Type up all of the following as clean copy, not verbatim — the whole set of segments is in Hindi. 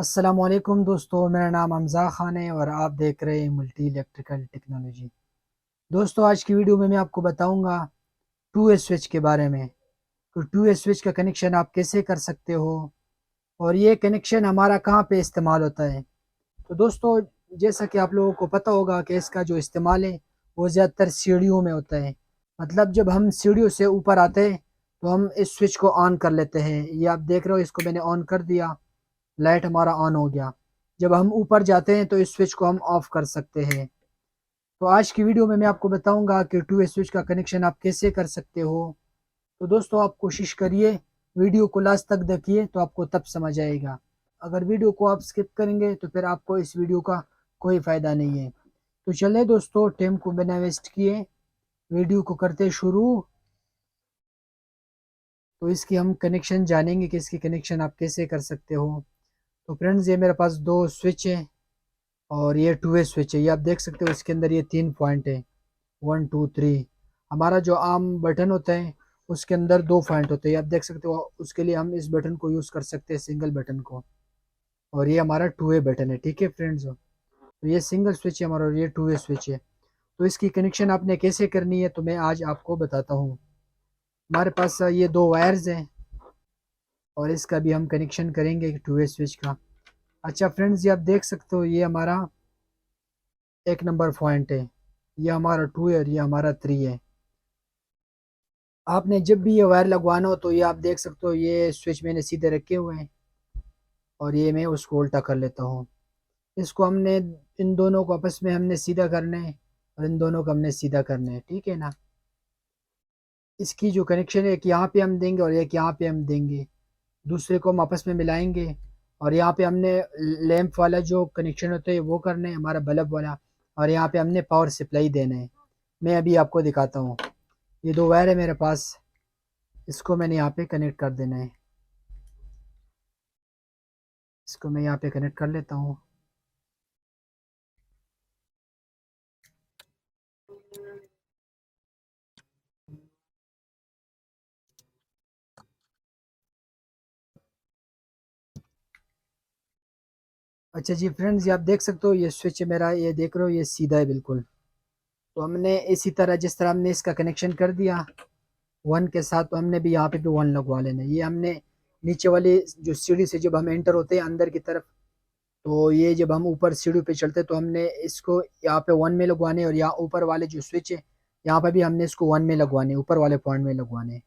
अस्सलामुअलैकुम दोस्तों, मेरा नाम हमज़ा ख़ान है और आप देख रहे हैं मल्टी इलेक्ट्रिकल टेक्नोलॉजी। दोस्तों, आज की वीडियो में मैं आपको बताऊंगा टू वे स्विच के बारे में। तो टू वे स्विच का कनेक्शन आप कैसे कर सकते हो और ये कनेक्शन हमारा कहाँ पे इस्तेमाल होता है। तो दोस्तों, जैसा कि आप लोगों को पता होगा कि इसका जो इस्तेमाल है वो ज़्यादातर सीढ़ियों में होता है। मतलब जब हम सीढ़ियों से ऊपर आते हैं तो हम इस स्विच को ऑन कर लेते हैं। ये आप देख रहे हो, इसको मैंने ऑन कर दिया, लाइट हमारा ऑन हो गया। जब हम ऊपर जाते हैं तो इस स्विच को हम ऑफ कर सकते हैं। तो आज की वीडियो में मैं आपको बताऊंगा कि टू वे स्विच का कनेक्शन आप कैसे कर सकते हो। तो दोस्तों, आप कोशिश करिए, वीडियो को लास्ट तक देखिए तो आपको तब समझ आएगा। अगर वीडियो को आप स्किप करेंगे तो फिर आपको इस वीडियो का कोई फ़ायदा नहीं है। तो चले दोस्तों, टाइम को बिना वेस्ट किए वीडियो को करते शुरू। तो इसकी हम कनेक्शन जानेंगे कि इसकी कनेक्शन आप कैसे कर सकते हो। तो फ्रेंड्स, ये मेरे पास दो स्विच है और ये टू वे स्विच है। ये आप देख सकते हो, इसके अंदर ये 3 पॉइंट है, 1 2 3। हमारा जो आर्म बटन होता है उसके अंदर 2 पॉइंट होते हैं, आप देख सकते हो। उसके लिए हम इस बटन को यूज़ कर सकते हैं, सिंगल बटन को। और ये हमारा टू वे बटन है, ठीक है फ्रेंड्स। तो ये सिंगल स्विच है हमारा और ये टू वे स्विच है। तो इसकी कनेक्शन आपने कैसे करनी है तो मैं आज आपको बताता हूँ। हमारे पास ये दो वायर्स हैं और इसका भी हम कनेक्शन करेंगे टू वे स्विच का। अच्छा फ्रेंड्स, ये आप देख सकते हो, ये हमारा 1 नंबर पॉइंट है, ये हमारा 2 है और ये हमारा 3 है। आपने जब भी ये वायर लगवाना हो तो ये आप देख सकते हो, ये स्विच मैंने सीधे रखे हुए हैं और ये मैं उसको उल्टा कर लेता हूँ। इसको हमने, इन दोनों को आपस में हमने सीधा करना है और इन दोनों को हमने सीधा करना है, ठीक है ना। इसकी जो कनेक्शन है, एक यहाँ पे हम देंगे और एक यहाँ पे हम देंगे। दूसरे को हम आपस में मिलाएंगे और यहाँ पे हमने लैंप वाला जो कनेक्शन होता है वो करना है, हमारा बल्ब वाला। और यहाँ पे हमने पावर सप्लाई देना है। मैं अभी आपको दिखाता हूँ। ये दो वायर है मेरे पास, इसको मैंने यहाँ पे कनेक्ट कर देना है। इसको मैं यहाँ पे कनेक्ट कर लेता हूँ। अच्छा जी फ्रेंड्स, ये आप देख सकते हो, ये स्विच है मेरा, ये देख रहे हो, ये सीधा है बिल्कुल। तो हमने इसी तरह, जिस तरह हमने इसका कनेक्शन कर दिया वन के साथ, तो हमने भी यहाँ पे भी वन लगवा लेना है। ये हमने नीचे वाली जो सीढ़ी से जब हम एंटर होते हैं अंदर की तरफ, तो ये जब हम ऊपर सीढ़ी पे चलते हैं तो हमने इसको यहाँ पे वन में लगवाने हैं और यहाँ ऊपर वाले जो स्विच है यहाँ पे भी हमने इसको वन में लगवाने, ऊपर वाले पॉइंट में लगवाने।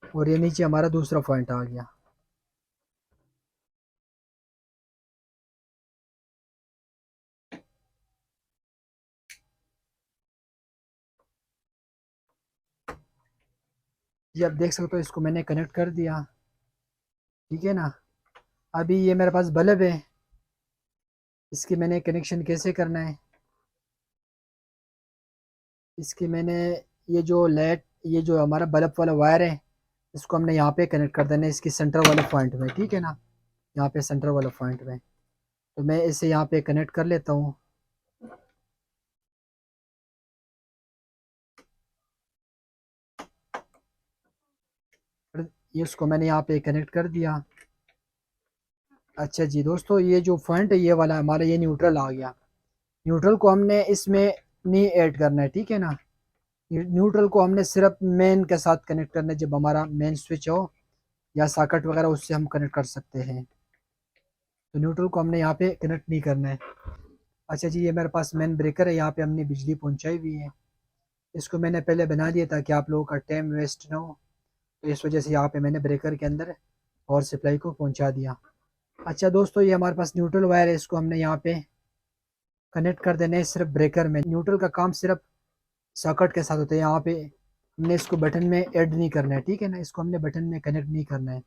और ये नीचे हमारा दूसरा पॉइंट आ गया। ये आप देख सकते हो, इसको मैंने कनेक्ट कर दिया, ठीक है ना। अभी ये मेरे पास बल्ब है, इसकी मैंने कनेक्शन कैसे करना है। इसकी मैंने, ये जो लाइट, ये जो हमारा बल्ब वाला वायर है, इसको हमने यहाँ पे कनेक्ट कर देना है, इसकी सेंटर वाले पॉइंट में, ठीक है ना। यहाँ पे सेंटर वाले पॉइंट में। तो मैं इसे यहाँ पे कनेक्ट कर लेता हूँ। ये इसको मैंने यहाँ पे कनेक्ट कर दिया। अच्छा जी दोस्तों, ये जो पॉइंट है ये वाला हमारा, ये न्यूट्रल आ गया। न्यूट्रल को हमने इसमें नहीं ऐड करना है, ठीक है ना। न्यूट्रल को हमने सिर्फ मेन के साथ कनेक्ट करना है, जब हमारा मेन स्विच हो या सॉकेट वगैरह उससे हम कनेक्ट कर सकते हैं। तो न्यूट्रल को हमने यहाँ पे कनेक्ट नहीं करना है। अच्छा जी, ये मेरे पास मेन ब्रेकर है, यहाँ पे हमने बिजली पहुँचाई हुई है। इसको मैंने पहले बना दिया ताकि आप लोगों का टाइम वेस्ट ना हो। तो इस वजह से यहाँ पे मैंने ब्रेकर के अंदर पावर सप्लाई को पहुँचा दिया। अच्छा दोस्तों, ये हमारे पास न्यूट्रल वायर है, इसको हमने यहाँ पे कनेक्ट कर देना है सिर्फ ब्रेकर में। न्यूट्रल का काम सिर्फ सॉकेट के साथ होता है, यहाँ पे हमने इसको बटन में ऐड नहीं करना है, ठीक है ना। इसको हमने बटन में कनेक्ट नहीं करना है।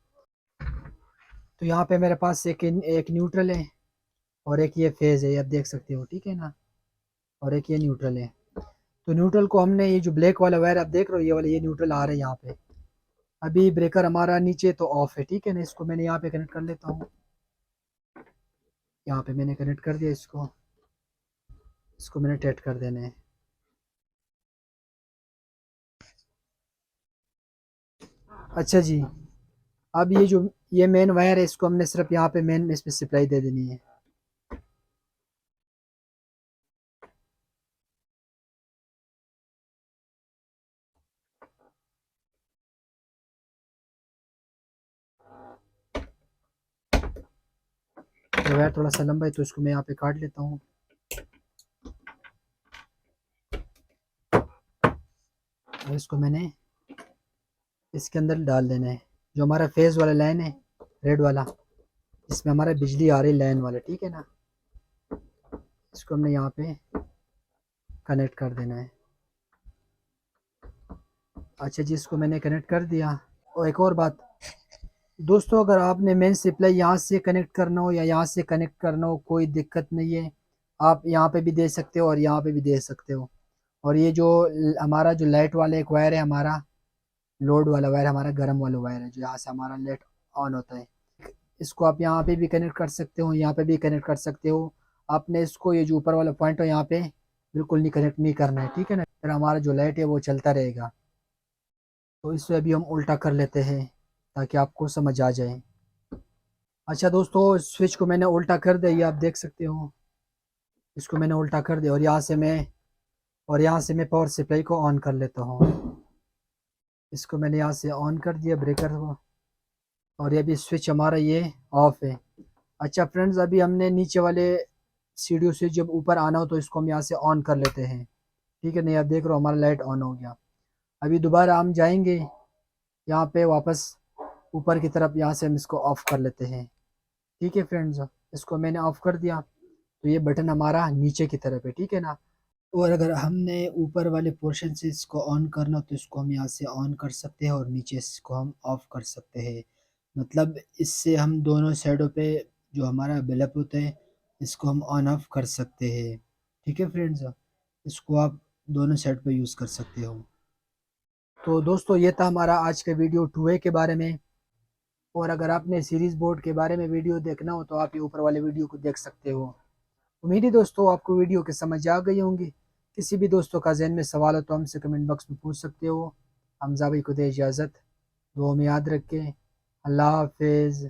तो यहाँ पे मेरे पास एक एक न्यूट्रल है और एक ये फेज़ है, ये आप देख सकते हो, ठीक है ना। और एक ये न्यूट्रल है। तो न्यूट्रल को हमने, ये जो ब्लैक वाला वायर आप देख रहे हो, ये वाला ये न्यूट्रल आ रहा है यहाँ पे। अभी ब्रेकर हमारा नीचे तो ऑफ है, ठीक है ना। इसको मैंने यहाँ पे कनेक्ट कर लेता हूँ। यहाँ पे मैंने कनेक्ट कर दिया इसको। इसको मैंने टाइट कर देना है। अच्छा जी, अब ये मेन वायर है, इसको हमने सिर्फ यहाँ पे मेन इसमें सप्लाई दे देनी है। ये वायर थोड़ा सा लंबा है तो इसको मैं यहाँ पे काट लेता हूँ। और इसको मैंने इसके अंदर डाल देना है, जो हमारा फेज वाला लाइन है रेड वाला, इसमें हमारा बिजली आ रही है लाइन वाला, ठीक है ना। इसको हमने यहाँ पे कनेक्ट कर देना है। अच्छा जी, इसको मैंने कनेक्ट कर दिया। और एक और बात दोस्तों, अगर आपने मेन सप्लाई यहाँ से कनेक्ट करना हो या यहाँ से कनेक्ट करना हो, कोई दिक्कत नहीं है। आप यहाँ पे भी दे सकते हो और यहाँ पे भी दे सकते हो। और ये जो हमारा जो लाइट वाला एक वायर है, हमारा लोड वाला वायर, हमारा गर्म वाला वायर है, जो यहाँ से हमारा लाइट ऑन होता है, इसको आप यहाँ पे भी कनेक्ट कर सकते हो, यहाँ पे भी कनेक्ट कर सकते हो। आपने इसको ये जो ऊपर वाला पॉइंट है यहाँ पे बिल्कुल नहीं कनेक्ट नहीं करना है, ठीक है ना, फिर हमारा जो लाइट है वो चलता रहेगा। तो इसे अभी हम उल्टा कर लेते हैं ताकि आपको समझ आ जाए। अच्छा दोस्तों, स्विच को मैंने उल्टा कर दिया, ये आप देख सकते हो। इसको मैंने उल्टा कर दिया और यहाँ से मैं पावर सप्लाई को ऑन कर लेता हूँ। इसको मैंने यहाँ से ऑन कर दिया ब्रेकर को, और ये अभी स्विच हमारा ये ऑफ है। अच्छा फ्रेंड्स, अभी हमने नीचे वाले सीढ़ियों से जब ऊपर आना हो तो इसको हम यहाँ से ऑन कर लेते हैं, ठीक है। नहीं, आप देख रहे हो हमारा लाइट ऑन हो गया। अभी दोबारा हम जाएंगे यहाँ पे वापस ऊपर की तरफ, यहाँ से हम इसको ऑफ कर लेते हैं, ठीक है फ्रेंड्स। इसको मैंने ऑफ कर दिया, तो ये बटन हमारा नीचे की तरफ है, ठीक है ना। और अगर हमने ऊपर वाले पोर्शन से इसको ऑन करना हो तो इसको हम यहाँ से ऑन कर सकते हैं और नीचे इसको हम ऑफ कर सकते हैं। मतलब इससे हम दोनों साइडों पे जो हमारा बल्ब होता है इसको हम ऑन ऑफ कर सकते हैं, ठीक है फ्रेंड्स। इसको आप दोनों साइड पे यूज़ कर सकते हो। तो दोस्तों, ये था हमारा आज का वीडियो 2A के बारे में। और अगर आपने सीरीज बोर्ड के बारे में वीडियो देखना हो तो आप ये ऊपर वाले वीडियो को देख सकते हो। उम्मीद है दोस्तों आपको वीडियो की समझ आ गई होंगी। किसी भी दोस्तों का ज़हन में सवाल हो तो हमसे कमेंट बॉक्स में पूछ सकते हो। हमजा भाई को दे इजाज़त, दुआ में याद रखें। अल्लाह हाफिज़।